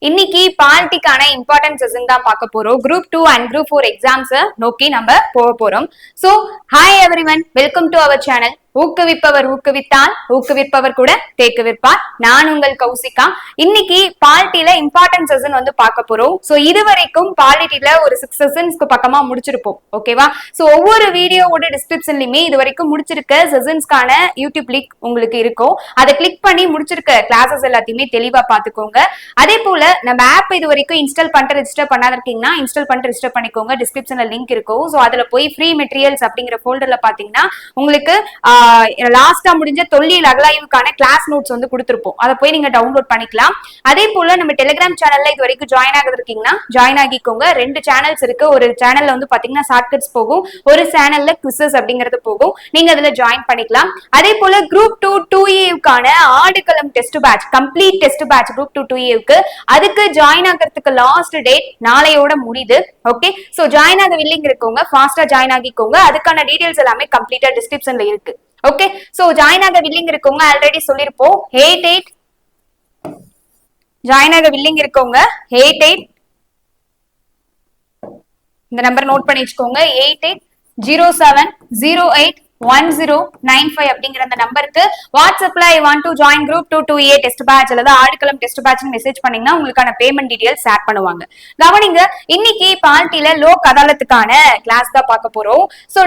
இன்னைக்கு பாலிட்டிக்கான important session தான் பார்க்க போறோம். குரூப் 2 அண்ட் குரூப் 4 எக்ஸாம்ஸ் நோக்கி நம்ம போக போறோம். So hi everyone, welcome to our channel. ஊக்குவிப்பவர் ஊக்குவித்தால் ஊக்குவிப்பவர் கூட தேக்குவிப்பார். நான் உங்கள் கௌசிகா. இன்னைக்கு பாலிட்டியில இம்பார்ட்டன்ட் செஷன் வந்து பார்க்க போறோம். சோ இது வரைக்கும் பாலிட்டியில ஒரு 6 செஷன்ஸ்க்கு பக்கமா முடிச்சிருப்போம். ஓகேவா? சோ ஒவ்வொரு வீடியோவோட டிஸ்கிரிப்ஷன்லயுமே இது வரைக்கும் முடிச்சிருக்க செஷன்ஸ்க்கான யூடியூப் லிங்க் உங்களுக்கு இருக்கும். அதை கிளிக் பண்ணி முடிச்சிருக்க கிளாஸஸ் எல்லாத்தையுமே தெளிவா பாத்துக்கோங்க. அதே போல நம்ம ஆப் இது வரைக்கும் இன்ஸ்டால் பண்ணிட்டு ரெஜிஸ்டர் பண்ணாத இருக்கீங்கன்னா இன்ஸ்டால் பண்ணிட்டு ரெஜிஸ்டர் பண்ணிக்கோங்க. டிஸ்கிரிப்ஷன்ல லிங்க் இருக்கும். சோ அதுல போய் ஃப்ரீ மெட்டீரியல்ஸ் அப்படிங்கிற ஃபோல்டர்ல பாத்தீங்கன்னா உங்களுக்கு லாஸ்டா முடிஞ்ச தொல்லியல் அகலாய்வுக்கான கிளாஸ் நோட்ஸ் வந்து கொடுத்திருப்போம். அதை போய் நீங்க டவுன்லோட் பண்ணிக்கலாம். அதே போல நம்ம டெலிகிராம் சேனல்ல இது வரைக்கும் ஜாயின் ஆகுது இருக்கீங்கன்னா ஜாயின் ஆகிக்கோங்க. 2 சேனல்ஸ் இருக்கு. ஒரு சேனல்ல வந்து பாத்தீங்கன்னா ஷார்ட்கட்ஸ் போகும், ஒரு சேனல்ல குவிசஸ் அப்படிங்கிறது போகும். நீங்க அதுல ஜாயின் பண்ணிக்கலாம். அதே போல குரூப் 2 2ஏவுக்கான ஆடுகளம் test batch, complete test batch group 2 2ஏவுக்கு அதுக்கு ஜாயின் ஆகிறதுக்கு லாஸ்ட் டேட் நாளையோட முடியுது. ஓகே, சோ ஜாயின் ஆக வில்லிங் இருக்கவங்க ஃபாஸ்டா ஜாயின் ஆகிக்கோங்க. அதுக்கான டீடைல்ஸ் எல்லாமே கம்ப்ளீட்டா டிஸ்கிரிப்ஷன்ல இருக்கு. ஓகே, சோ ஜாயின் ஆக வில்லிங் இருக்கவங்க ஆல்ரெடி சொல்லிருப்போம். 88 ஜாயின் ஆக வில்லிங் இருக்கவங்க 88 இந்த நம்பர் நோட் பண்ணி வச்சுக்கோங்க. 8807081095 அப்படிங்கிற அந்த நம்பருக்கு வாட்ஸ்அப்ல I want to join group 2 2ஏ டெஸ்ட் பேட்ச் அல்லது ஆடுகளம் டெஸ்ட் பேட்ச் மெசேஜ் பண்ணீங்கன்னா உங்களுக்கான பேமெண்ட் டீடைல்ஸ் ஷேர் பண்ணுவாங்க. கவனிங்க, இன்னைக்கு பாலிட்டியில லோக் அதாலத்துக்கான கிளாஸ் தான் பார்க்க போறோம். சோ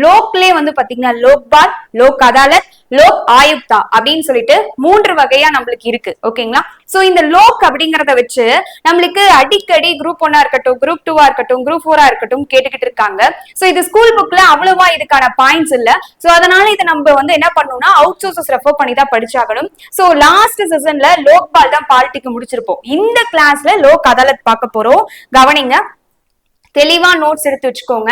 லோக்லயே வந்து பாத்தீங்கன்னா லோக்பால், லோக் அதாலத், லோக் ஆயுக்தா அப்படின்னு சொல்லிட்டு 3 வகையா நம்மளுக்கு இருக்கு. ஓகேங்களா? சோ இந்த லோக் அப்படிங்கறத வச்சு நம்மளுக்கு அடிக்கடி குரூப் 1 இருக்கட்டும், குரூப் 2 இருக்கட்டும், குரூப் 4 இருக்கட்டும் கேட்டுக்கிட்டு இருக்காங்க. சோ இது ஸ்கூல் புக்ல அவ்வளவா இதுக்கான பாயிண்ட்ஸ் இல்ல. சோ அதனால இதை நம்ம வந்து என்ன பண்ணணும்னா அவுட் சோர்சஸ் ரெஃபர் பண்ணி தான் படிச்சாகணும். சோ லாஸ்ட் செஷன்ல லோக்பால் தான் பாலிட்டிக்கு முடிச்சிருப்போம். இந்த கிளாஸ்ல லோக் அதாலத் பார்க்க போறோம். கவனிங்க, தெளிவா நோட்ஸ் எடுத்து வச்சுக்கோங்க.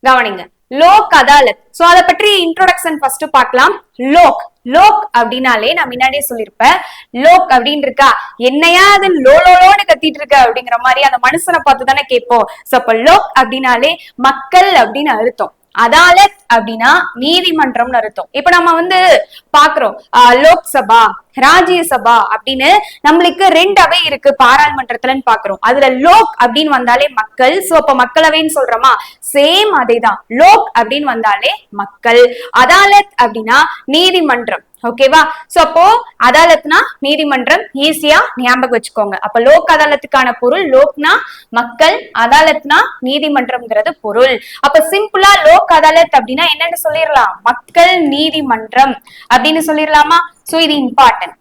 கவனிங்க, லோக் அதாலத். சோ அதை பற்றி இன்ட்ரோடக்ஷன் ஃபர்ஸ்ட் பார்க்கலாம். லோக் அப்படின்னாலே நான் முன்னாடியே சொல்லிருப்பேன். லோக் அப்படின்னு இருக்கா, என்னையா அது லோலோன்னு கத்திட்டு இருக்க அப்படிங்கிற மாதிரி அந்த மனுஷனை பார்த்து தானே கேட்போம். சோ அப்ப லோக் அப்படின்னாலே மக்கள் அப்படின்னு அர்த்தம். அதாலத் அப்படின்னா நீதிமன்றம்னு அர்த்தம். இப்ப நம்ம வந்து பாக்குறோம் லோக்சபா, ராஜ்யசபா அப்படின்னு நம்மளுக்கு 2 அவை இருக்கு பாராளுமன்றத்துலன்னு பாக்குறோம். அதுல லோக் அப்படின்னு வந்தாலே மக்கள். சோ அப்ப மக்களவைன்னு சொல்றோமா, சேம் அதேதான். லோக் அப்படின்னு வந்தாலே மக்கள், அதாலத் அப்படின்னா நீதிமன்றம். ஓகேவா? சோ அப்போ அதாலத்னா நீதிமன்றம், ஈஸியா ஞாபகம் வச்சுக்கோங்க. அப்ப லோக் அதாலத்துக்கான பொருள் லோக்னா மக்கள், அதாலத்னா நீதிமன்றம்ங்கிறது பொருள். அப்ப சிம்பிளா லோக் அதாலத் அப்படின்னா என்னன்னு சொல்லிடலாம், மக்கள் நீதிமன்றம் அப்படின்னு சொல்லிடலாமா? சோ இது இம்பார்ட்டன்ட்.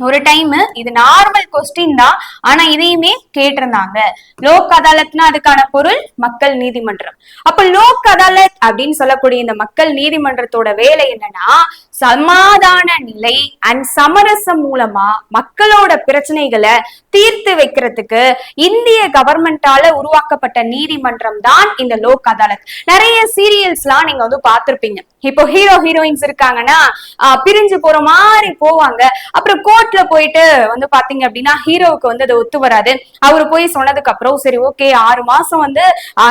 ஒரு டைம் இது நார்மல் கொஸ்டின் தான், ஆனா இதையுமே கேட்டிருந்தாங்க. லோக் அதாலத்னா அதுக்கான பொருள் மக்கள் நீதிமன்றம். அப்ப லோக் அதாலத் அப்படின்னு சொல்லக்கூடிய இந்த மக்கள் நீதிமன்றத்தோட வேலை என்னன்னா சமாதான நிலை அண்ட் சமரசம் மூலமா மக்களோட பிரச்சனைகளை தீர்த்து வைக்கிறதுக்கு இந்திய கவர்மெண்டால உருவாக்கப்பட்ட நீதிமன்றம் தான் இந்த லோக் அதாலத். நிறைய சீரியல்ஸ் எல்லாம் நீங்க வந்து பாத்திருப்பீங்க. இப்போ ஹீரோ ஹீரோயின்ஸ் இருக்காங்கன்னா பிரிஞ்சு போற மாதிரி போவாங்க. அப்புறம் கோர்ட்ல போயிட்டு வந்து பாத்தீங்க அப்படின்னா ஹீரோவுக்கு வந்து அது ஒத்து வராது. அவரு போய் சொன்னதுக்கு அப்புறம் சரி ஓகே 6 மாசம் வந்து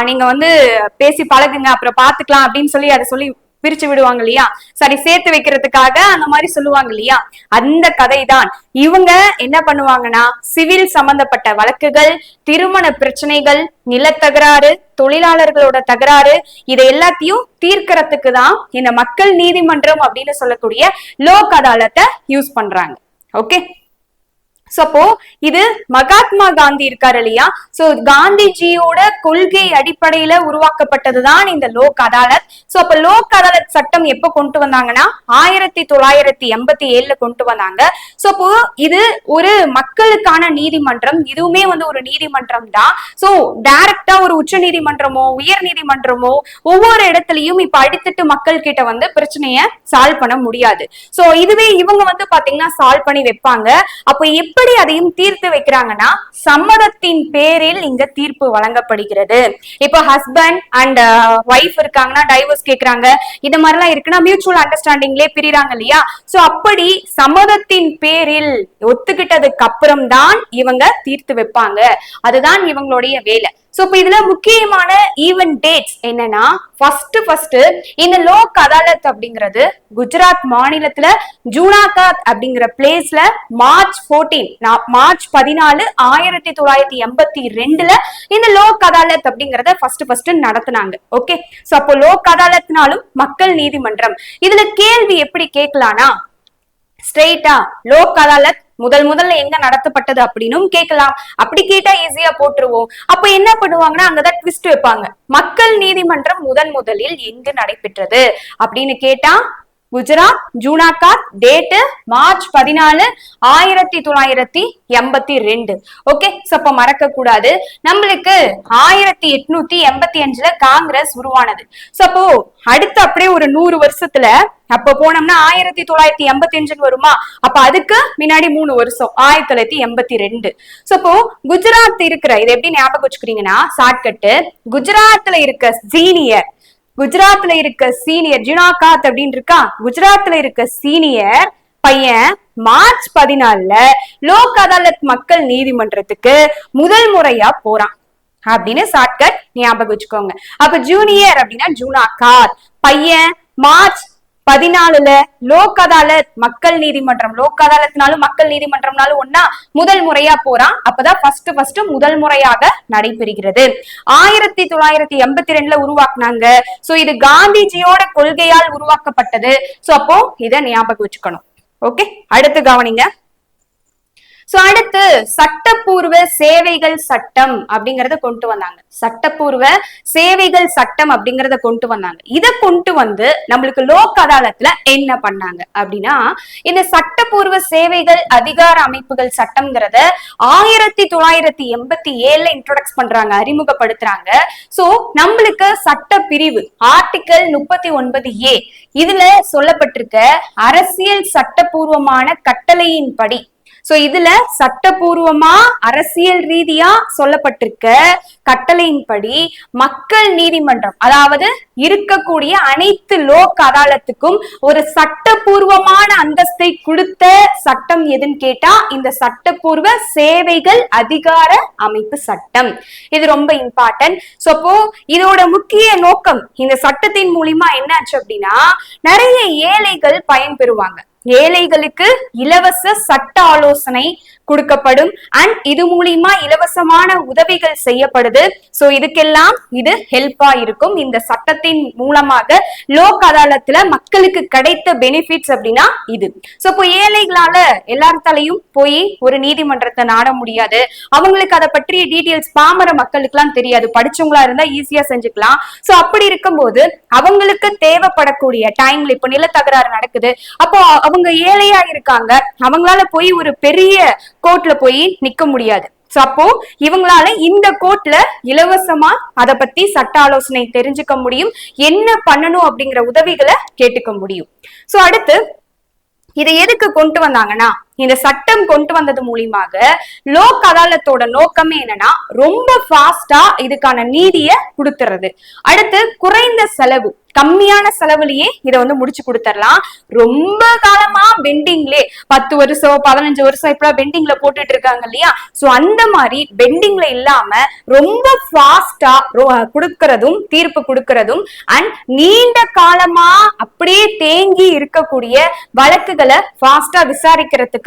நீங்க வந்து பேசி பழகுங்க, அப்புறம் பாத்துக்கலாம் அப்படின்னு சொல்லி அதை சொல்லி பிரிச்சு விடுவாங்க இல்லையா, சரி சேர்த்து வைக்கிறதுக்காக அந்த மாதிரி சொல்லுவாங்க இல்லையா, அந்த கதை தான். இவங்க என்ன பண்ணுவாங்கன்னா சிவில் சம்பந்தப்பட்ட வழக்குகள், திருமண பிரச்சனைகள், நிலத்தகராறு, தொழிலாளர்களோட தகராறு, இதை எல்லாத்தையும் தீர்க்கறதுக்கு தான் இந்த மக்கள் நீதிமன்றம் அப்படின்னு சொல்லக்கூடிய லோக் அதாலத்தை யூஸ் பண்றாங்க. ஓகே, சோ இது மகாத்மா காந்தி இருக்காரு இல்லையா, சோ காந்திஜியோட கொள்கை அடிப்படையில உருவாக்கப்பட்டதுதான் இந்த லோக் அதாலத். சோ அப்ப லோக் அதாலத் சட்டம் எப்ப கொண்டு வந்தாங்கன்னா 1987ல கொண்டு வந்தாங்க. சோ அப்போ இது ஒரு மக்களுக்கான நீதிமன்றம். இதுவுமே வந்து ஒரு நீதிமன்றம் தான். சோ டைரக்டா ஒரு உச்ச நீதிமன்றமோ உயர் நீதிமன்றமோ ஒவ்வொரு இடத்துலயும் இப்ப அடித்துட்டு மக்கள் கிட்ட வந்து பிரச்சனைய சால்வ் பண்ண முடியாது. சோ இதுவே இவங்க வந்து பாத்தீங்கன்னா சால்வ் பண்ணி வைப்பாங்க. அப்ப எப்படி அதையும் தீர்த்து வைக்கிறாங்கன்னா சம்மதத்தின் பேரில் இங்க தீர்ப்பு வழங்கப்படுகிறது. இப்போ ஹஸ்பண்ட் அண்ட் வைஃப் இருக்காங்கன்னா டைவர்ஸ் கேக்குறாங்க, இந்த மாதிரி எல்லாம் இருக்குன்னா மியூச்சுவல் அண்டர்ஸ்டாண்டிங்லயே பிரிறாங்க இல்லையா. சோ அப்படி சம்மதத்தின் பேரில் ஒத்துக்கிட்டதுக்கு அப்புறம் தான் இவங்க தீர்த்து வைப்பாங்க. அதுதான் இவங்களுடைய வேலை. சோ இப்ப இதுல முக்கியமான ஈவென்ட் டேட்ஸ் என்னன்னா ஃபர்ஸ்ட் இந்த லோக் அதாலத் அப்படிங்கிறது குஜராத் மாநிலத்துல ஜூனாகாத் அப்படிங்கிற பிளேஸ்ல மார்ச் 14 1982 இந்த லோக் அதாலத் அப்படிங்கறத ஃபர்ஸ்ட் நடத்தினாங்க. ஓகே, சோ அப்போ லோக் அதாலத்னாலும் மக்கள் நீதிமன்றம். இதுல கேள்வி எப்படி கேட்கலாம்னா ஸ்ட்ரெயிட்டா லோக் அதாலத் முதல்ல எங்க நடத்தப்பட்டது அப்படின்னு கேட்கலாம். அப்படி கேட்டா ஈஸியா போட்டுருவோம். அப்ப என்ன பண்ணுவாங்கன்னா அங்கதான் ட்விஸ்ட் வைப்பாங்க. மக்கள் நீதிமன்றம் முதலில் எங்கு நடைபெற்றது அப்படின்னு கேட்டா Gujarat Junagadh, date March 14 1982. Okay, அப்ப மறக்க கூடாது. நம்மளுக்கு 1885 காங்கிரஸ் உருவானது. அப்போ அடுத்து அப்படியே ஒரு 100 வருஷத்துல அப்ப போனோம்னா 1985 வருமா? அப்ப அதுக்கு முன்னாடி 3 வருஷம் 1982. அப்போ குஜராத் இருக்கிற இதை எப்படி ஞாபகம் வச்சுக்கிறீங்கன்னா ஷார்ட்கட்டு, குஜராத்ல இருக்க சீனியர் ஜுனாகாத் அப்படின்னு இருக்கா, குஜராத்ல இருக்க சீனியர் பையன் மார்ச் 14 லோக் அதாலத் மக்கள் நீதிமன்றத்துக்கு முதல் முறையா போறான் அப்படின்னு ஷார்ட்கட் ஞாபகம் வச்சுக்கோங்க. அப்ப ஜூனியர் அப்படின்னா ஜுனாகாத், பையன் மார்ச் 14 லோக் அதாலத் மக்கள் நீதிமன்றம், லோக் அதாலத்னாலும் மக்கள் நீதிமன்றம்னாலும் ஒன்னா முதல் முறையா போறான். அப்பதான் ஃபர்ஸ்ட் முதல் முறையாக நடைபெறுகிறது. 1982 உருவாக்குனாங்க. சோ இது காந்திஜியோட கொள்கையால் உருவாக்கப்பட்டது. சோ அப்போ இத ஞாபகம் வச்சுக்கணும். ஓகே, அடுத்து கவனிங்க. சோ அடுத்து சட்டப்பூர்வ சேவைகள் சட்டம் அப்படிங்கறத கொண்டு வந்தாங்க. சட்டப்பூர்வ சேவைகள் சட்டம் அப்படிங்கறத கொண்டு வந்தாங்க. இத கொண்டு வந்து நம்மளுக்கு லோக் அதாலத்ல என்ன பண்ணாங்க அப்படின்னா இந்த சட்டப்பூர்வ சேவைகள் அதிகார அமைப்புகள் சட்டம்ங்கிறத 1987 இன்ட்ரோடக்ஸ் பண்றாங்க, அறிமுகப்படுத்துறாங்க. சோ நம்மளுக்கு சட்ட பிரிவு ஆர்டிகல் 39A இதுல சொல்லப்பட்டிருக்க அரசியல் சட்டப்பூர்வமான கட்டளையின்படி, சோ இதுல சட்டபூர்வமா அரசியல் ரீதியா சொல்லப்பட்டிருக்க கட்டளையின்படி மக்கள் நீதிமன்றம், அதாவது இருக்கக்கூடிய அனைத்து லோக் அதாலத்துக்கும் ஒரு சட்டபூர்வமான அந்தஸ்தை கொடுத்த சட்டம் எதுன்னு கேட்டா இந்த சட்டப்பூர்வ சேவைகள் அதிகார அமைப்பு சட்டம். இது ரொம்ப இம்பார்ட்டன்ட். சோ அப்போ இதோட முக்கிய நோக்கம் இந்த சட்டத்தின் மூலியமா என்னாச்சு அப்படின்னா நிறைய ஏழைகள் பயன்பெறுவாங்க. ஏழைகளுக்கு இலவச சட்ட ஆலோசனை கொடுக்கப்படும் அண்ட் இது மூலியமா இலவசமான உதவிகள் செய்யப்படுது. சோ இதுக்கெல்லாம் இது ஹெல்ப்பா இருக்கும். இந்த சட்டத்தின் மூலமாக லோக் அதாலத்துல மக்களுக்கு கிடைத்த பெனிஃபிட்ஸ் அப்படின்னா இது. சோ இப்போ ஏழைகளால எல்லாத்தாலையும் போய் ஒரு நீதிமன்றத்தை நாட முடியாது. அவங்களுக்கு அதை பற்றிய டீடைல்ஸ் பாமர மக்களுக்கு எல்லாம் தெரியாது. படிச்சவங்களா இருந்தா ஈஸியா செஞ்சுக்கலாம். சோ அப்படி இருக்கும்போது அவங்களுக்கு தேவைப்படக்கூடிய டைம்ல இப்ப நிலத்தகராறு நடக்குது, அப்போ அவங்க ஏழையா இருக்காங்க, அவங்களால போய் ஒரு பெரிய கோர்ட்ல போய் நிக்க முடியாது. அப்போ இவங்களால இந்த கோர்ட்ல இலவசமா அத பத்தி சட்ட ஆலோசனை தெரிஞ்சுக்க முடியும், என்ன பண்ணணும் அப்படிங்கிற உதவிகளை கேட்டுக்க முடியும். சோ அடுத்து இதை எதுக்கு கொண்டு வந்தாங்கன்னா இந்த சட்டம் கொண்டு வந்தது மூலியமாக லோக் அதாலத்தோட நோக்கமே என்னன்னா ரொம்ப ஃபாஸ்டா இதுக்கான நீதியை கொடுத்துறது. அடுத்து குறைந்த செலவு, கம்மியான செலவுலயே இதை வந்து முடிச்சு கொடுத்துடலாம். ரொம்ப காலமா பெண்டிங்லே 10 வருஷம் 15 வருஷம் இப்ப பெண்டிங்ல போட்டுட்டு இருக்காங்க இல்லையா, சோ அந்த மாதிரி பெண்டிங்ல இல்லாம ரொம்ப ஃபாஸ்டா கொடுக்கறதும் தீர்ப்பு கொடுக்கறதும் அண்ட் நீண்ட காலமா அப்படியே தேங்கி இருக்கக்கூடிய வழக்குகளை ஃபாஸ்டா விசாரிக்கிறதுக்காக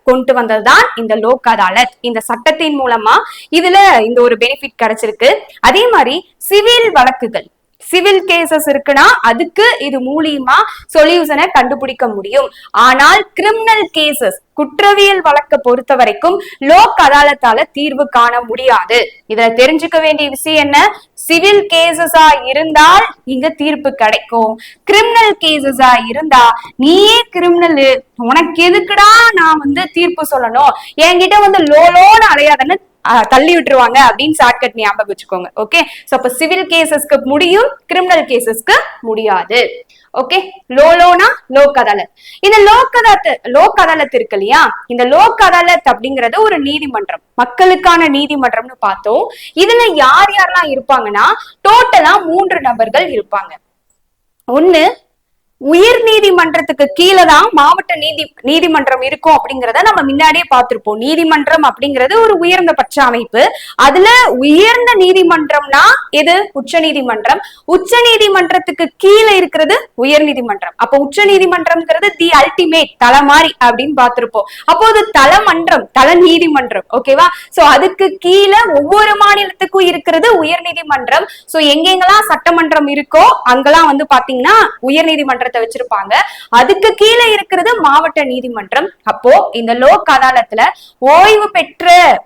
கொண்டு வந்ததுதான் இந்த லோக் அதாலத். இந்த சட்டத்தின் மூலமா இதுல இந்த ஒரு பெனிஃபிட் கிடைச்சிருக்கு. அதே மாதிரி சிவில் வழக்குகள், சிவில் கேசஸ் இருக்குன்னா அதுக்கு இது மூலியமா சொல்யூஷனை கண்டுபிடிக்க முடியும். ஆனால் கிரிமினல் கேசஸ், குற்றவியல் வழக்கை பொறுத்த வரைக்கும் லோக் அதாலத்தால தீர்வு காண முடியாது. இதுல தெரிஞ்சுக்க வேண்டிய விஷயம் என்ன, சிவில் கேசஸா இருந்தால் இங்க தீர்ப்பு கிடைக்கும். கிரிமினல் கேசஸா இருந்தா நீயே கிரிமினல், உனக்கு எதுக்குடா நான் வந்து தீர்ப்பு சொல்லணும், என்கிட்ட வந்து லோலோன்னு அலையாதன்னு தள்ளி விட்டுருவாங்க அப்படின்னு ஷார்ட்கட் ஞாபகம் வச்சுக்கோங்க. ஓகே, சோ அப்ப சிவில் கேசஸ்க்கு முடியும், கிரிமினல் கேசஸ்க்கு முடியாது. ஓகே, லோலோனா லோக் அதாலத். இந்த லோக் அதாலத் இருக்கு இல்லையா, இந்த லோக் அதாலத் அப்படிங்கறது ஒரு நீதிமன்றம், மக்களுக்கான நீதிமன்றம்னு பார்த்தோம். இதுல யார் யாரெல்லாம் இருப்பாங்கன்னா டோட்டலா 3 நபர்கள் இருப்பாங்க. ஒண்ணு உயர் நீதிமன்றத்துக்கு கீழே தான் மாவட்ட நீதிமன்றம் இருக்கும் அப்படிங்கறத நம்ம முன்னாடியே பார்த்திருப்போம். நீதிமன்றம் அப்படிங்கிறது ஒரு உயர்ந்த பட்ச அமைப்பு. அதுல உயர்ந்த நீதிமன்றம்னா எது? உச்ச நீதிமன்றம். உச்ச நீதிமன்றத்துக்கு கீழே இருக்கிறது உயர் நீதிமன்றம். அப்போ உச்ச நீதிமன்றம்ங்கிறது தி அல்டிமேட் தலை மாதிரி அப்படின்னு பார்த்திருப்போம். அப்போ அது தலமன்றம், தல நீதிமன்றம். ஓகேவா? சோ அதுக்கு கீழே ஒவ்வொரு மாநிலத்துக்கும் இருக்கிறது உயர் நீதிமன்றம். சோ எங்கெங்கெல்லாம் சட்டமன்றம் இருக்கோ அங்கெல்லாம் வந்து பாத்தீங்கன்னா உயர் நீதிமன்றத்தை வச்சிருப்பாங்க. அதுக்கு கீழே இருக்கிறது மாவட்ட நீதிமன்றம். அப்போ இந்த லோக் அதாலத்துல ஓய்வு பெற்ற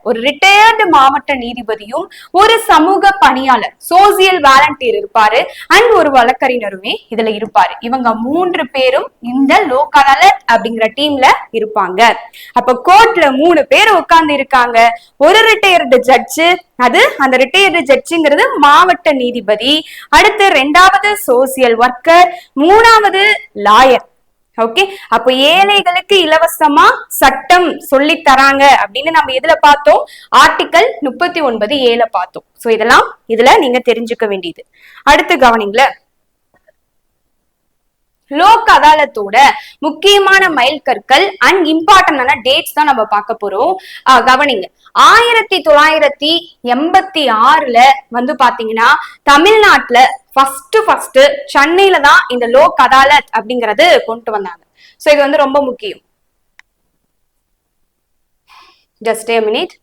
ஒரு ரிட்டையர்டு மாவட்ட நீதிபதியும் ஒரு சமூக பணியாளர் சோசியல் வாலண்டியர் இருப்பாரு அண்ட் ஒரு வழக்கறிஞருமே இதுல இருப்பாரு. இவங்க 3 பேரும் இந்த லோக் அதாலத் அப்படிங்கிற டீம்ல இருப்பாங்க. அப்ப கோர்ட்ல 3 பேர் உட்கார்ந்து இருக்காங்க. ஒரு ரிட்டையர்டு ஜட்ஜு, அது அந்த ரிட்டையர்டு ஜட்ஜுங்கிறது மாவட்ட நீதிபதி, அடுத்து 2வது சோசியல் ஒர்க்கர், 3வது லாயர். ஓகே, அப்ப ஏழைகளுக்கு இலவசமா சட்டம் சொல்லி தராங்க அப்படின்னு நம்ம எதுல பார்த்தோம்? ஆர்டிகல் 39(a) பார்த்தோம். சோ இதெல்லாம் இதுல நீங்க தெரிஞ்சுக்க வேண்டியது. அடுத்து கவனிங்கள, லோக் அதாலத்தோட முக்கியமான மைல் கற்கள் அண்ட் இம்பார்ட்டன்டான டேட்ஸ் தான் நம்ம பார்க்க போறோம். கவனிங்க, 1986 வந்து பாத்தீங்கன்னா தமிழ்நாட்டுல ஃபர்ஸ்ட் சென்னையில தான் இந்த லோக் அதாலத் அப்படிங்கறது கொண்டு வந்தாங்க. சோ இது வந்து ரொம்ப முக்கியம். Just a minute.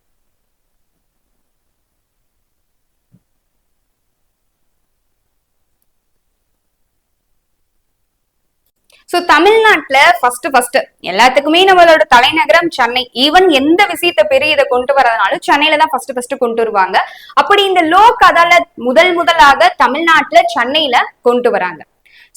சோ தமிழ்நாட்டுல ஃபர்ஸ்ட் எல்லாத்துக்குமே நம்மளோட தலைநகரம் சென்னை. ஈவன் எந்த விஷயத்த பெரிய இதை கொண்டு வரதுனாலும் சென்னையில தான் ஃபர்ஸ்ட் கொண்டு வருவாங்க. அப்படி இந்த லோக் அதாலத் முதலாக தமிழ்நாட்டுல சென்னையில கொண்டு வராங்க.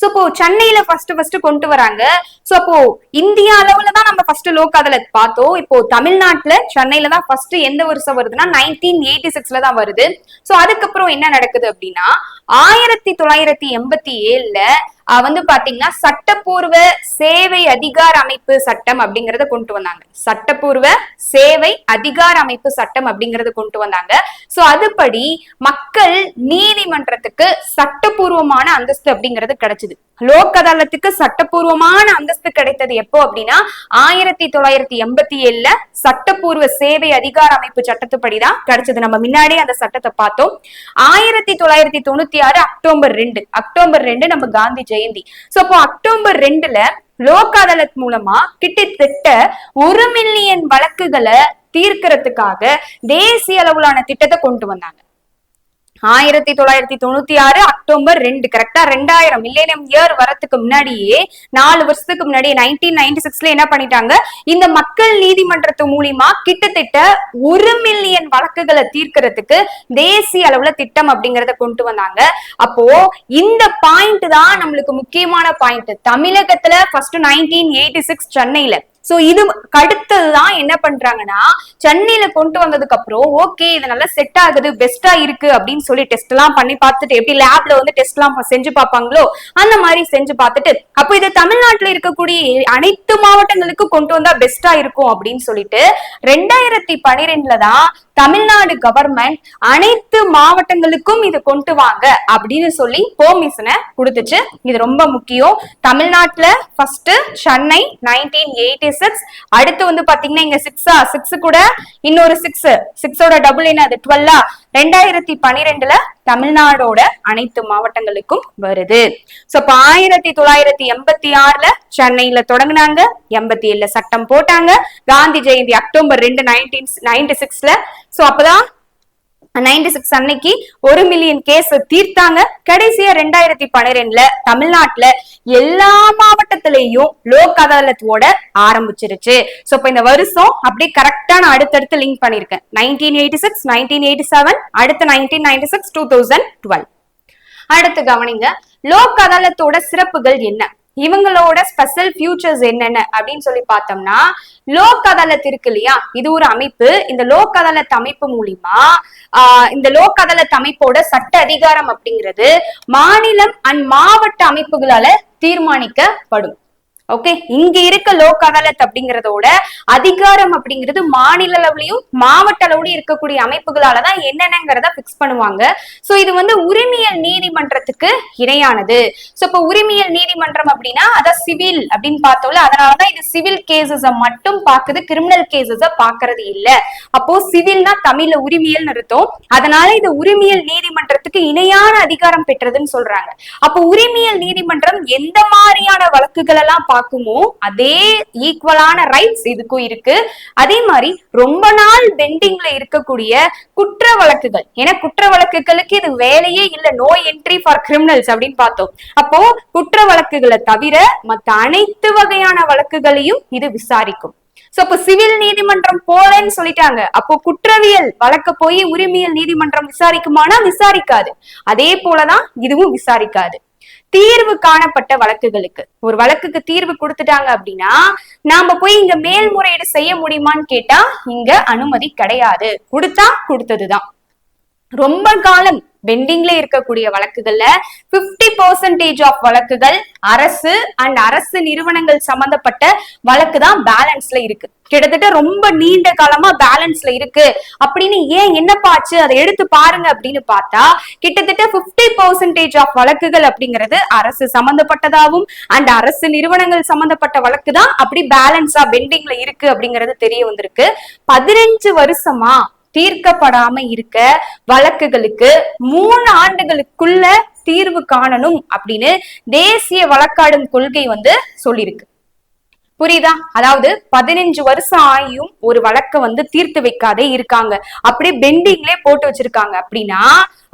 சோ இப்போ சென்னையில ஃபர்ஸ்ட் கொண்டு வராங்க. சோ அப்போ இந்தியா அளவுல தான் நம்ம ஃபர்ஸ்ட் லோக் அதாலத் பார்த்தோம். இப்போ தமிழ்நாட்டுல சென்னையில தான் ஃபர்ஸ்ட் எந்த வருஷம் வருதுன்னா 1986 தான் வருது. சோ அதுக்கப்புறம் என்ன நடக்குது அப்படின்னா 1987 வந்து பாத்தீங்கன்னா சட்டப்பூர்வ சேவை அதிகார அமைப்பு சட்டம் அப்படிங்கறத கொண்டு வந்தாங்க. சட்டப்பூர்வ சேவை அதிகார அமைப்பு சட்டம் அப்படிங்கறத கொண்டு வந்தாங்க. சோ அதுபடி மக்கள் நீதிமன்றத்துக்கு சட்டப்பூர்வமான அந்தஸ்து அப்படிங்கிறது கிடைச்சது. லோக் அதாலத்துக்கு சட்டப்பூர்வமான அந்தஸ்து கிடைத்தது எப்போ அப்படின்னா 1987 சட்டப்பூர்வ சேவை அதிகார அமைப்பு சட்டத்துப்படிதான் கிடைச்சது. நம்ம முன்னாடி அந்த சட்டத்தை பார்த்தோம். 1996 அக்டோபர் 2 நம்ம காந்தி ஜெயந்தி. சோ அப்போ அக்டோபர் 2 லோக் அதாலத் மூலமா கிட்டத்தட்ட 1 மில்லியன் வழக்குகளை தீர்க்கறதுக்காக தேசிய அளவிலான திட்டத்தை கொண்டு வந்தாங்க. 1996 அக்டோபர் 2 கரெக்டா 2000 மில்லேனியம் இயர் வரதுக்கு முன்னாடியே 4 வருஷத்துக்கு முன்னாடி 1996 என்ன பண்ணிட்டாங்க? இந்த மக்கள் நீதிமன்றத்து மூலியமா கிட்டத்தட்ட 1 மில்லியன் வழக்குகளை தீர்க்கறதுக்கு தேசிய அளவுல திட்டம் அப்படிங்கறத கொண்டு வந்தாங்க. அப்போ இந்த பாயிண்ட் தான் நம்மளுக்கு முக்கியமான பாயிண்ட். தமிழகத்துல ஃபர்ஸ்ட் 1986 சென்னையில. சோ இது அடுத்ததுதான் என்ன பண்றாங்கன்னா சென்னையில கொண்டு வந்ததுக்கு அப்புறம் ஓகே இது நல்லா செட் ஆகுது, பெஸ்டா இருக்கு அப்படின்னு சொல்லி டெஸ்ட் எல்லாம் பண்ணி பார்த்துட்டு, எப்படி லேப்ல வந்து டெஸ்ட் எல்லாம் செஞ்சு பார்ப்பாங்களோ அந்த மாதிரி செஞ்சு பார்த்துட்டு, அப்போ இது தமிழ்நாட்டுல இருக்கக்கூடிய அனைத்து மாவட்டங்களுக்கு கொண்டு வந்தா பெஸ்டா இருக்கும் அப்படின்னு சொல்லிட்டு 2012 தான் தமிழ்நாடு கவர்மெண்ட் அனைத்து மாவட்டங்களுக்கும் இது கொண்டு வாங்க அப்படின்னு சொல்லி பெர்மிஷனை கொடுத்துச்சு. இது ரொம்ப முக்கியம். தமிழ்நாட்டுல ஃபர்ஸ்ட் சென்னை 1986, அடுத்து வந்து பாத்தீங்கன்னா இங்க 6 கூட இன்னொரு 6ஓட டபுள் என்ன, அது 12. 2012 தமிழ்நாடோட அனைத்து மாவட்டங்களுக்கும் வருது. சோ இப்ப 1986 சென்னையில தொடங்கினாங்க, 87 சட்டம் போட்டாங்க, காந்தி ஜெயந்தி அக்டோபர் 2 1996. சோ அப்பதான் 96 அன்னைக்கு 1 மில்லியன் கேஸ் தீர்த்தாங்க. கடைசியா 2012 தமிழ்நாட்டுல எல்லா மாவட்டத்திலையும் லோக் அதாலத்தோட ஆரம்பிச்சிருச்சு. சோ இப்ப இந்த வருஷம் அப்படியே கரெக்டா நான் அடுத்தடுத்து லிங்க் பண்ணிருக்கேன். 1986, 1987, அடுத்து 1996, 2012. அடுத்து கவனிங்க, லோக் அதாலத்தோட சிறப்புகள் என்ன, இவங்களோட ஸ்பெஷல் ஃபியூச்சர்ஸ் என்னென்ன அப்படின்னு சொல்லி பார்த்தோம்னா, லோக் அதாலத் இருக்கு இல்லையா, இது ஒரு அமைப்பு. இந்த லோக் அதாலத் அமைப்பு மூலியமா இந்த லோக் அதாலத் அமைப்போட சட்ட அதிகாரம் அப்படிங்கிறது மாநிலம் அண்ட் மாவட்ட அமைப்புகளால தீர்மானிக்கப்படும். ஓகே, இங்க இருக்க லோக் அதாலத் அப்படிங்கறதோட அதிகாரம் அப்படிங்கிறது மாநில அளவுலயும் மாவட்ட அளவுலயும் இருக்கக்கூடிய அமைப்புகளாலதான் என்னென்னங்கிறத பிக்ஸ் பண்ணுவாங்க. சோ இது வந்து உரிமையல் நீதிமன்றத்துக்கு இணையானது. சோ இப்ப உரிமையல் நீதிமன்றம் அப்படின்னா அதான் சிவில் அப்படின்னு பார்த்தோம்ல, அதனாலதான் இது சிவில் கேசஸ் மட்டும் பாக்குது, கிரிமினல் கேசஸ் பாக்குறது இல்ல. அப்போ சிவில்னா தமிழ்ல உரிமையல் அர்த்தம், அதனால இது உரிமையல் நீதிமன்றத்துக்கு இணையான அதிகாரம் பெற்றதுன்னு சொல்றாங்க. அப்போ உரிமையல் நீதிமன்றம் எந்த மாதிரியான வழக்குகள் எல்லாம் பார்க்குமோ அதே ஈக்குவலான ரைட்ஸ் இதுக்கும் இருக்கு. அதே மாதிரி ரொம்ப நாள் பெண்டிங்ல இருக்கக்கூடிய குற்ற வழக்குகள், ஏன்னா குற்ற வழக்குகளுக்கு இது வேலையே இல்ல, நோ என்ட்ரி ஃபார் கிரிமினல்ஸ் அப்படின்னு பார்த்தோம். அப்போ குற்ற வழக்குகளை தவிர மற்ற அனைத்து வகையான வழக்குகளையும் இது விசாரிக்கும். சோ அப்ப சிவில் நீதிமன்றம் போலன்னு சொல்லிட்டாங்க, அப்போ குற்றவியல் வழக்க போய் உரிமையல் நீதிமன்றம் விசாரிக்குமானா விசாரிக்காது. அதே போலதான் இதுவும் விசாரிக்காது. தீர்வு காணப்பட்ட வழக்குகளுக்கு, ஒரு வழக்குக்கு தீர்வு கொடுத்துட்டாங்க அப்படின்னா நாம போய் இங்க மேல்முறையீடு செய்ய முடியுமான்னு கேட்டா இங்க அனுமதி கிடையாது. கொடுத்தா கொடுத்ததுதான். ரொம்ப காலம் பெண்டிங்ல இருக்கக்கூடிய வழக்குகள்ல 50% ஆஃப் வழக்குகள் அரசு அண்ட் அரசு நிறுவனங்கள் சம்பந்தப்பட்ட வழக்கு தான் பேலன்ஸ்ல இருக்கு. கிட்டத்தட்ட ரொம்ப நீண்ட காலமா பேலன்ஸ்ல இருக்கு அப்படின்னு ஏன் என்னப்பாச்சு அதை எடுத்து பாருங்க அப்படின்னு பார்த்தா கிட்டத்தட்ட 50% ஆஃப் வழக்குகள் அப்படிங்கிறது அரசு சம்பந்தப்பட்டதாகவும் அண்ட் அரசு நிறுவனங்கள் சம்பந்தப்பட்ட வழக்கு தான் அப்படி பேலன்ஸா பெண்டிங்ல இருக்கு அப்படிங்கிறது தெரிய வந்திருக்கு. 15 வருஷமா தீர்க்கப்படாம இருக்க வழக்குகளுக்கு 3 ஆண்டுகளுக்குள்ள தீர்வு காணணும் அப்படின்னு தேசிய வழக்காடும் கொள்கை வந்து சொல்லிருக்கு. புரியுதா? அதாவது 15 வருஷம் ஆகியும் ஒரு வழக்க வந்து தீர்த்து வைக்காதே இருக்காங்க, அப்படியே பெண்டிங்லே போட்டு வச்சிருக்காங்க அப்படின்னா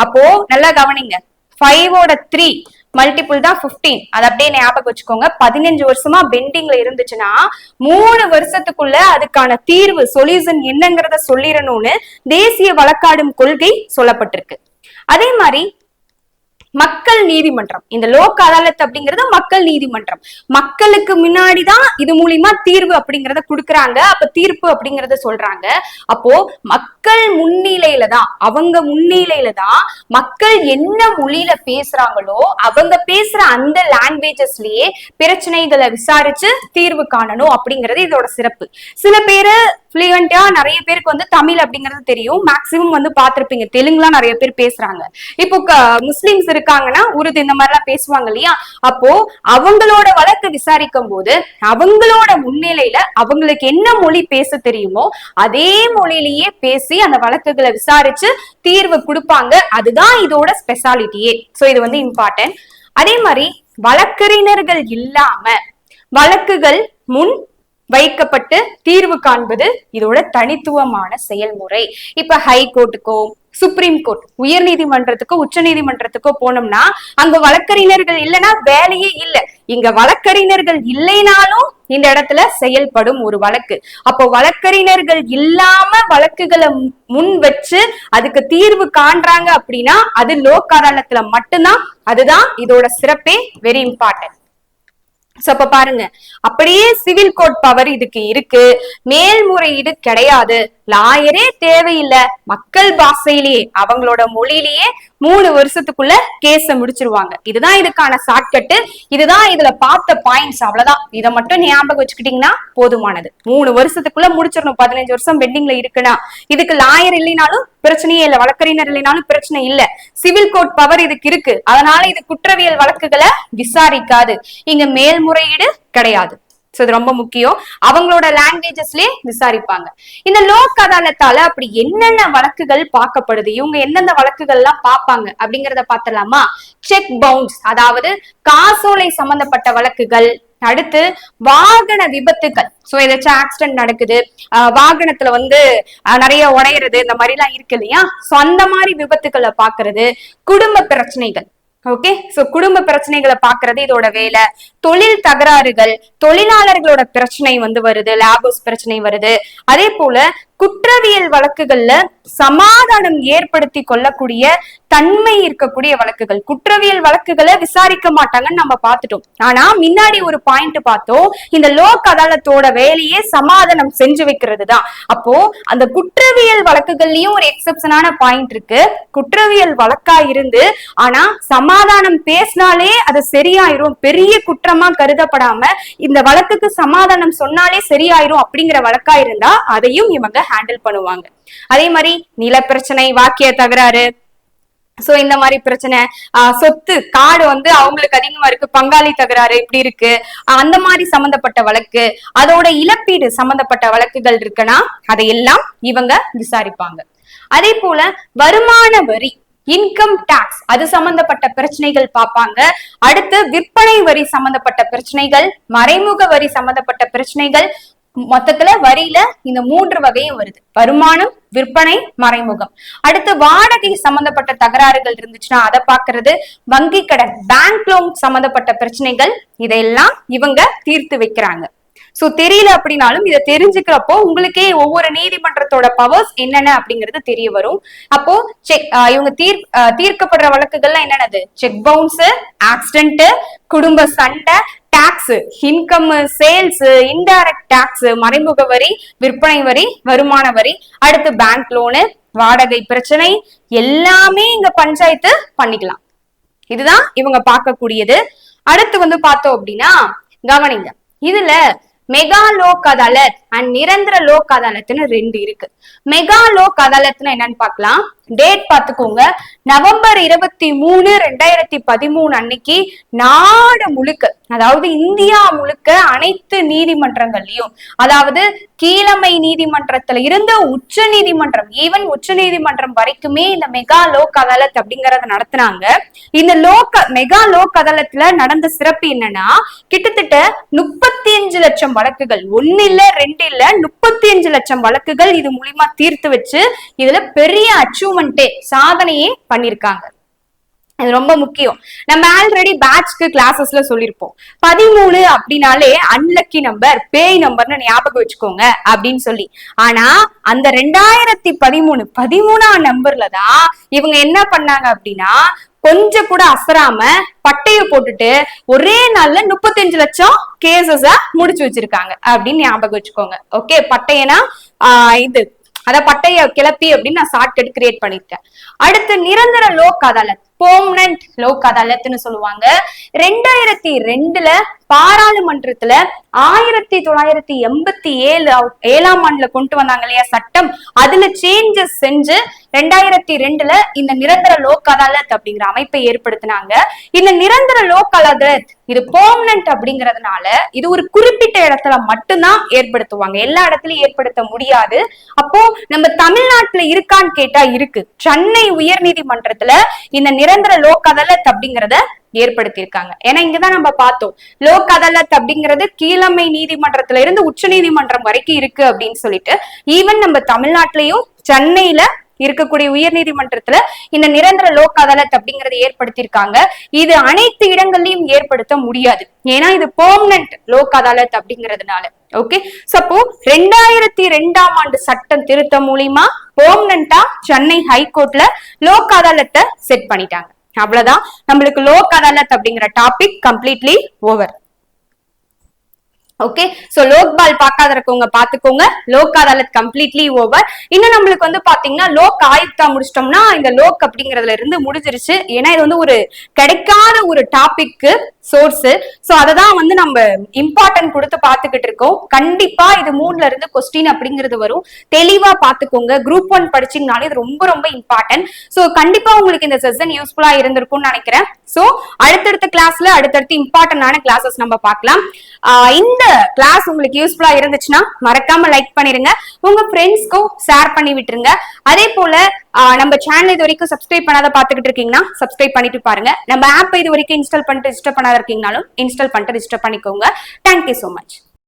அப்போ நல்லா கவனிங்க, 5/3 மல்டிபிள் தான் 15. அது அப்படியே ஞாபகம் வச்சுக்கோங்க. 15 வருஷமா பெண்டிங்ல இருந்துச்சுன்னா 3 வருஷத்துக்குள்ள அதுக்கான தீர்வு சொல்யூஷன் என்னங்கிறத சொல்லிடணும்னு தேசிய வழக்காடும் கொள்கை சொல்லப்பட்டிருக்கு. அதே மாதிரி மக்கள் நீதிமன்றம், இந்த லோக் அதாலத் அப்படிங்கறது மக்கள் நீதிமன்றம், மக்களுக்கு முன்னாடிதான் இது மூலியமா தீர்வு அப்படிங்கறத கொடுக்கறாங்க. அப்ப தீர்ப்பு அப்படிங்கறத சொல்றாங்க. அப்போ மக்கள் முன்னிலையில தான், அவங்க முன்னிலையில தான் மக்கள் என்ன மொழியில பேசுறாங்களோ அவங்க பேசுற அந்த லாங்குவேஜஸ்லயே பிரச்சனைகளை விசாரிச்சு தீர்வு காணணும் அப்படிங்கறது இதோட சிறப்பு. சில பேரு ஃப்ளூயண்டா, நிறைய பேருக்கு வந்து தமிழ் அப்படிங்கிறது தெரியும், மேக்சிமம் வந்து பாத்திருப்பீங்க தெலுங்குலாம் நிறைய பேர் பேசுறாங்க. இப்போ முஸ்லிம்ஸ் இருக்காங்கன்னா உருது இந்த மாதிரி எல்லாம் பேசுவாங்க இல்லையா, அப்போ அவங்களோட வழக்கு விசாரிக்கும் போது அவங்களோட முன்னிலையில அவங்களுக்கு என்ன மொழி பேச தெரியுமோ அதே மொழியிலேயே பேசி அந்த வழக்குகளை விசாரிச்சு தீர்வு கொடுப்பாங்க. அதுதான் இதோட ஸ்பெஷாலிட்டியே. சோ இது வந்து இம்பார்ட்டன்ட். அதே மாதிரி வழக்கறிஞர்கள் இல்லாம வழக்குகள் முன் வைக்கப்பட்டு தீர்வு காண்பது இதோட தனித்துவமான செயல்முறை. இப்ப ஹை கோர்ட்டுக்கோ சுப்ரீம் கோர்ட், உயர் நீதிமன்றத்துக்கோ உச்ச நீதிமன்றத்துக்கோ போனோம்னா அங்க வழக்கறிஞர்கள் இல்லைன்னா வேலையே இல்லை. இங்க வழக்கறிஞர்கள் இல்லைனாலும் இந்த இடத்துல செயல்படும் ஒரு வழக்கு. அப்போ வழக்கறிஞர்கள் இல்லாம வழக்குகளை முன் வச்சு அதுக்கு தீர்வு காண்றாங்க அப்படின்னா அது லோக் அதாலத்துல மட்டும்தான். அதுதான் இதோட சிறப்பே, வெரி இம்பார்ட்டன்ட். சோ அப்ப பாருங்க, அப்படியே சிவில் கோர்ட் பவர் இதுக்கு இருக்கு, மேல்முறையீடு கிடையாது, லாயரே தேவையில்லை, மக்கள் பாஷையிலேயே அவங்களோட மொழியிலேயே 3 வருஷத்துக்குள்ள கேஸ முடிச்சிருவாங்க. இதுதான் இதுக்கான ஷார்ட்கட்டு, இதுதான் இதுல பார்த்த பாயிண்ட்ஸ். அவ்வளவுதான், இதை மட்டும் ஞாபகம் வச்சுக்கிட்டீங்கன்னா போதுமானது. 3 வருஷத்துக்குள்ள முடிச்சிடணும். 15 வருஷம் பெண்டிங்ல இருக்குன்னா இதுக்கு லாயர் இல்லைனாலும் பிரச்சனையே இல்லை, வழக்கறிஞர் இல்லைனாலும் பிரச்சனை இல்ல. சிவில் கோர்ட் பவர் இதுக்கு இருக்கு, அதனால இது குற்றவியல் வழக்குகளை விசாரிக்காது. இங்க மேல்முறையீடு கிடையாது. இது ரொம்ப முக்கியம். அவங்களோட லாங்குவேஜஸ்லயே விசாரிப்பாங்க. இந்த லோக் அதாலத்தால அப்படி என்னென்ன வழக்குகள் பார்க்கப்படுது, இவங்க எந்தெந்த வழக்குகள் எல்லாம் பார்ப்பாங்க அப்படிங்கறத பாத்திரலாமா? செக் பவுன்ஸ், அதாவது காசோலை சம்பந்தப்பட்ட வழக்குகள். அடுத்து வாகன விபத்துகள், சோ ஏதாச்சும் ஆக்சிடென்ட் நடக்குது, வாகனத்துல வந்து நிறைய உடையிறது, இந்த மாதிரி எல்லாம் இருக்கு இல்லையா, சோ அந்த மாதிரி விபத்துக்களை பாக்குறது. குடும்ப பிரச்சனைகள், ஓகே, சோ குடும்ப பிரச்சனைகளை பாக்குறது இதோட வேலை. தொழில் தகராறுகள், தொழிலாளர்களோட பிரச்சனை வந்து வருது, லேபர்ஸ் பிரச்சனை வருது. அதே போல குற்றவியல் வழக்குகள்ல சமாதானம் ஏற்படுத்தி கொள்ளக்கூடிய தன்மை இருக்கக்கூடிய வழக்குகள். குற்றவியல் வழக்குகளை விசாரிக்க மாட்டாங்கன்னு நம்ம பார்த்துட்டோம். ஆனா முன்னாடி ஒரு பாயிண்ட் பார்த்தோம், இந்த லோக் அதாலத்தோட வேலையே சமாதானம் செஞ்சு வைக்கிறது தான். அப்போ அந்த குற்றவியல் வழக்குகள்லயும் ஒரு எக்ஸப்ஷனான பாயிண்ட் இருக்கு. குற்றவியல் வழக்கா இருந்து ஆனா சமாதானம் பேசினாலே அது சரியாயிரும், பெரிய குற்றமா கருதப்படாம இந்த வழக்குக்கு சமாதானம் சொன்னாலே சரியாயிரும் அப்படிங்கிற வழக்கா இருந்தா அதையும் இவங்க ஹேண்டில் பண்ணுவாங்க. அதே மாதிரி நில பிரச்சனை, வாக்கிய தகராறு, சோ இந்த மாதிரி பிரச்சனை, சொத்து காடு அவங்களுக்கு அதிகமா இருக்கு, பங்காளி தகராறு இப்படி இருக்கு, அந்த மாதிரி சம்பந்தப்பட்ட வழக்கு, அதோட இழப்பீடு சம்பந்தப்பட்ட வழக்குகள் இருக்குன்னா அதையெல்லாம் இவங்க விசாரிப்பாங்க. அதே போல வருமான வரி, இன்கம் டாக்ஸ், அது சம்பந்தப்பட்ட பிரச்சனைகள் பார்ப்பாங்க. அடுத்து விற்பனை வரி சம்பந்தப்பட்ட பிரச்சனைகள், மறைமுக வரி சம்பந்தப்பட்ட பிரச்சனைகள். மொத்தத்துல வரியில இந்த 3 வகையும் வருது: வருமானம், விற்பனை, மறைமுகம். அடுத்து வாடகை சம்பந்தப்பட்ட தகராறுகள் இருந்துச்சுன்னா அதை பாக்குறது, வங்கி கடன், பேங்க் லோன் சம்பந்தப்பட்ட பிரச்சனைகள், இதெல்லாம் இவங்க தீர்த்து வைக்கிறாங்க. சோ தெரியல அப்படின்னாலும் இதை தெரிஞ்சுக்கிறப்போ உங்களுக்கே ஒவ்வொரு நீதிமன்றத்தோட பவர்ஸ் என்னென்ன அப்படிங்கிறது தெரிய வரும். அப்போ இவங்க தீர்க்கப்படுற வழக்குகள்லாம் என்னென்னது: செக் பவுன்ஸ், ஆக்சிடென்ட், குடும்ப சண்டை, tax, income, sales, indirect tax, மறைமுக வரி, விற்பனை வரி, வருமான வரி, அடுத்து பேங்க் லோனு, வாடகை பிரச்சனை, எல்லாமே இங்க பஞ்சாயத்து பண்ணிக்கலாம். இதுதான் இவங்க பார்க்கக்கூடியது. அடுத்து பார்த்தோம் அப்படின்னா கவனிங்க, இதுல மெகா லோக் அதாலத் அண்ட் நிரந்தர லோக் அதாலத்னு 2 இருக்கு. மெகா லோக் அதாலத்னா என்னன்னு பார்க்கலாம். டேட் பார்த்துக்கோங்க, நவம்பர் 23, 2013 அன்னைக்கு நாடு முழுக்க, அதாவது இந்தியா முழுக்க அனைத்து நீதிமன்றங்கள்லயும், அதாவது கீழமை நீதிமன்றத்துல இருந்து உச்ச நீதிமன்றம், ஈவன் உச்ச நீதிமன்றம் வரைக்குமே இந்த மெகா லோக் அதாலத் அப்படிங்கறத நடத்தினாங்க. இந்த மெகா லோக் அதாலத்ல நடந்த சிறப்பு என்னன்னா, கிட்டத்தட்ட 35 லட்சம் வழக்குகள், 1 இல்ல 2 இல்ல 35 லட்சம் வழக்குகள் இது மூலியமா தீர்த்து வச்சு இதுல பெரிய அச்சீவ்மெண்டே, சாதனையே பண்ணிருக்காங்க. இது ரொம்ப முக்கியம். நம்ம ஆல்ரெடி பேட்ச்க்கு கிளாஸஸ்ல சொல்லிருப்போம், 13 அப்படின்னாலே அன்லக்கி நம்பர், பேய் நம்பர்னு ஞாபகம் வச்சுக்கோங்க அப்படின்னு சொல்லி. ஆனா அந்த 2013 நம்பர்ல தான் இவங்க என்ன பண்ணாங்க அப்படின்னா, கொஞ்சம் கூட அசராம பட்டைய போட்டுட்டு ஒரே நாள்ல 35 லட்சம் கேசஸ முடிச்சு வச்சிருக்காங்க அப்படின்னு ஞாபகம் வச்சுக்கோங்க. ஓகே, பட்டையனா இது அத பட்டைய கிளப்பி அப்படின்னு நான் ஷார்ட்கட் கிரியேட் பண்ணிருக்கேன். அடுத்து நிரந்தர லோக் அதாலத், பெர்மனன்ட் லோக் அதாலத்னு சொல்லுவாங்க. 2002ல பாராளுமன்றத்துல 1987ஆம் ஆண்டுல கொண்டு வந்தாங்க இல்லையா சட்டம், அதுல சேஞ்சஸ் செஞ்சு 2002ல இந்த நிரந்தர லோக் அதாலத் அப்படிங்கிற அமைப்பை ஏற்படுத்தினாங்க. இந்த நிரந்தர லோக் அதாலத் இது பெர்மனன்ட் அப்படிங்கறதுனால இது ஒரு குறிப்பிட்ட இடத்துல மட்டும்தான் ஏற்படுத்துவாங்க, எல்லா இடத்துலயும் ஏற்படுத்த முடியாது. அப்போ நம்ம தமிழ்நாட்டுல இருக்கான்னு கேட்டா இருக்கு. சென்னை உயர் நீதிமன்றத்துல இந்த நிரந்தர லோக் அதாலத் அப்படிங்கறத ஏற்படுத்தியிருக்காங்க. ஏன்னா இங்கதான் நம்ம பார்த்தோம், லோக் அதாலத் அப்படிங்கிறது கீழமை நீதிமன்றத்துல இருந்து உச்ச நீதிமன்றம் வரைக்கும் இருக்கு அப்படின்னு சொல்லிட்டு. ஈவன் நம்ம தமிழ்நாட்டிலையும் சென்னையில இருக்கக்கூடிய உயர் நீதிமன்றத்துல இந்த நிரந்தர லோக் அதாலத் அப்படிங்கறத ஏற்படுத்தியிருக்காங்க. இது அனைத்து இடங்கள்லயும் ஏற்படுத்த முடியாது, ஏன்னா இது பெர்மனன்ட் லோக் அதாலத் அப்படிங்கறதுனால. ஓகே, சப்போ 2002ஆம் ஆண்டு சட்டம் திருத்தம் மூலியமா பெர்மனன்ட்டா சென்னை ஹைகோர்ட்ல லோக் அதாலத்தை செட் பண்ணிட்டாங்க. அவ்வளவுதான், நம்மளுக்கு லோக் அதாலத் அப்படிங்கிற topic completely over. Okay, so Lokpal பார்க்காத இருக்கவங்க பாத்துக்கோங்க, லோக் அதாலத் கம்ப்ளீட்லி ஓவர். இன்னும் நம்மளுக்கு பாத்தீங்கன்னா லோக் ஆயுக்தா முடிச்சிட்டோம்னா இந்த லோக் அப்படிங்கறதுல இருந்து முடிஞ்சிருச்சு. ஏன்னா இது ஒரு கிடைக்காத ஒரு டாபிக் சோர்ஸ். சோ அததான் நம்ம இம்பார்ட்டன்ட் கொடுத்து பாத்துக்கிட்டு இருக்கோம். கண்டிப்பா இது 3ல இருந்து கொஸ்டின் அப்படிங்கிறது வரும், தெளிவா பாத்துக்கோங்க. குரூப் 1 படிச்சீங்கனாலே இது ரொம்ப ரொம்ப இம்பார்ட்டன்ட். சோ கண்டிப்பா உங்களுக்கு இந்த செஷன் யூஸ்ஃபுல்லா இருந்திருக்கும்னு நினைக்கிறேன். சோ அடுத்தடுத்த கிளாஸ்ல அடுத்தடுத்து இம்பார்ட்டன்டான கிளாஸஸ் நம்ம பார்க்கலாம். இந்த கிளாஸ் உங்களுக்கு யூஸ்ஃபுல்லா இருந்துச்சுன்னா மறக்காம லைக் பண்ணிருங்க, உங்க ஃப்ரெண்ட்ஸ்க்கும் ஷேர் பண்ணி விட்டுருங்க. அதே போல நம்ம சேனல் இது வரைக்கும் சப்ஸ்கிரைப் பண்ணாத பாத்துக்கிட்டு இருக்கீங்கன்னா சப்ஸ்கிரைப் பண்ணிட்டு பாருங்க. நம்ம ஆப் இது வரைக்கும் இன்ஸ்டால் பண்ணிட்டு ரிஜிஸ்டர் பண்ணாத இருக்கீங்கனாலும் இன்ஸ்டால் பண்ணிட்டு ரிஜிஸ்டர் பண்ணிக்கோங்க. Thank you so much.